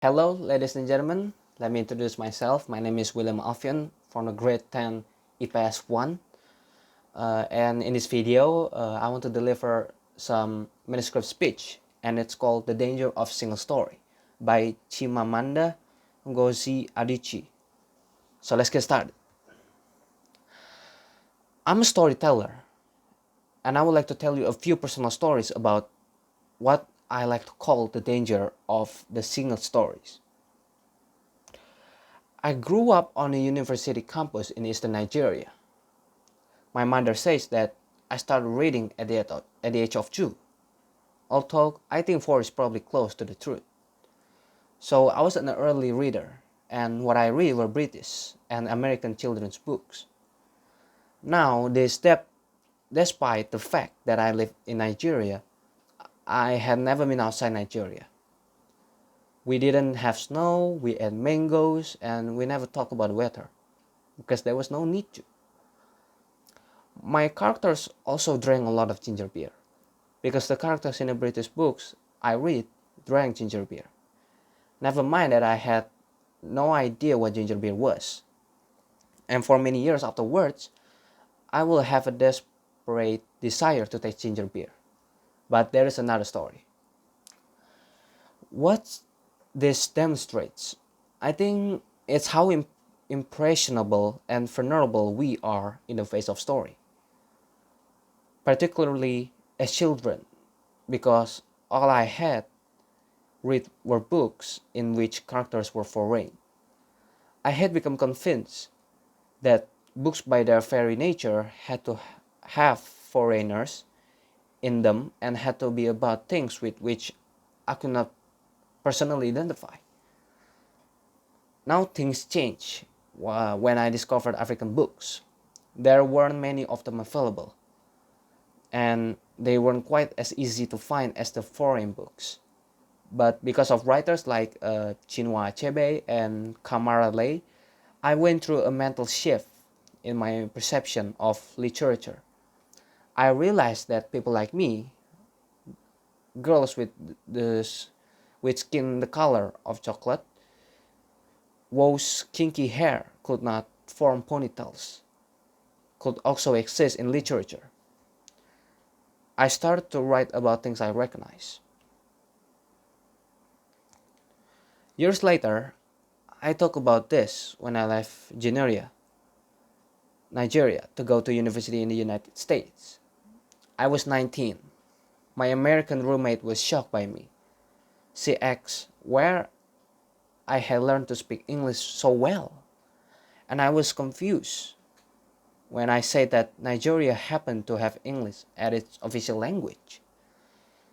Hello, ladies and gentlemen. Let me introduce myself. My name is William Alfian from the grade 10 EPS 1. And in this video, I want to deliver some manuscript speech, and it's called The Danger of Single Story by Chimamanda Ngozi Adichie. So let's get started. I'm a storyteller, and I would like to tell you a few personal stories about what I like to call the danger of the single stories. I grew up on a university campus in eastern Nigeria. My mother says that I started reading at the age of 2, although I think 4 is probably close to the truth. So I was an early reader, and what I read were British and American children's books. Now, despite the fact that I live in Nigeria, I had never been outside Nigeria. We didn't have snow, we ate mangoes, and we never talked about weather because there was no need to. My characters also drank a lot of ginger beer because the characters in the British books I read drank ginger beer. Never mind that I had no idea what ginger beer was. And for many years afterwards, I will have a desperate desire to taste ginger beer. But there is another story. What this demonstrates, I think, it's how impressionable and vulnerable we are in the face of story, particularly as children, because all I had read were books in which characters were foreign. I had become convinced that books by their very nature had to have foreigners in them and had to be about things with which I could not personally identify. Now things change when I discovered African books. There weren't many of them available, and they weren't quite as easy to find as the foreign books. But because of writers like Chinua Achebe and Kamara Lay, I went through a mental shift in my perception of literature. I realized that people like me, girls with skin the color of chocolate, whose kinky hair could not form ponytails, could also exist in literature. I started to write about things I recognize. Years later, I talk about this when I left Nigeria, to go to university in the United States. I was 19. My American roommate was shocked by me. She asked where I had learned to speak English so well, and I was confused when I said that Nigeria happened to have English as its official language.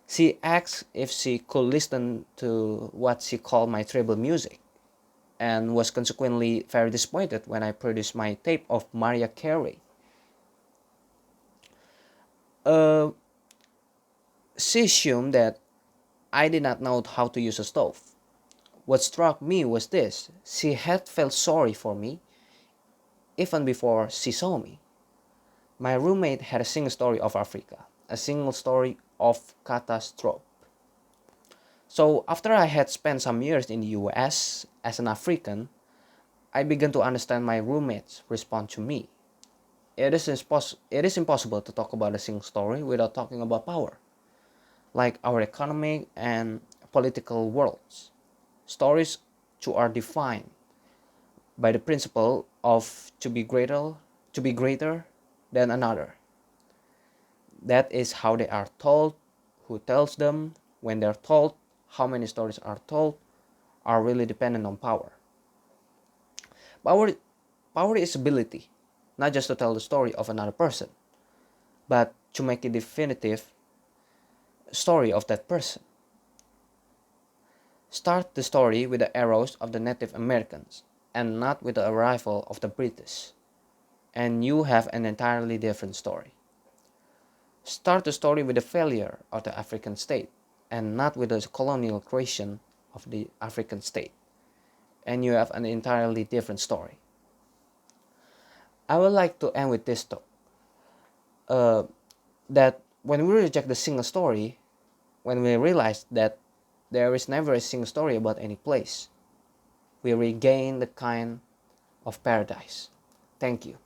She asked if she could listen to what she called my tribal music, and was consequently very disappointed when I produced my tape of Mariah Carey. Uh, she assumed that I did not know how to use a stove. What struck me was this: she had felt sorry for me even before she saw me. My roommate had a single story of Africa, a single story of catastrophe. So after I had spent some years in the US as an African, I began to understand my roommate's response to me. It is impossible to talk about a single story without talking about power, like our economic and political worlds. Stories too are defined by the principle of to be greater than another. That is how they are told, who tells them, when they're told, how many stories are told, are really dependent on power. Power, power is ability, not just to tell the story of another person, but to make a definitive story of that person. Start the story with the arrows of the Native Americans and not with the arrival of the British, and you have an entirely different story. Start the story with the failure of the African state and not with the colonial creation of the African state, and you have an entirely different story. I would like to end with this talk, that when we reject the single story, when we realize that There is never a single story about any place. We regain the kind of paradise. Thank you.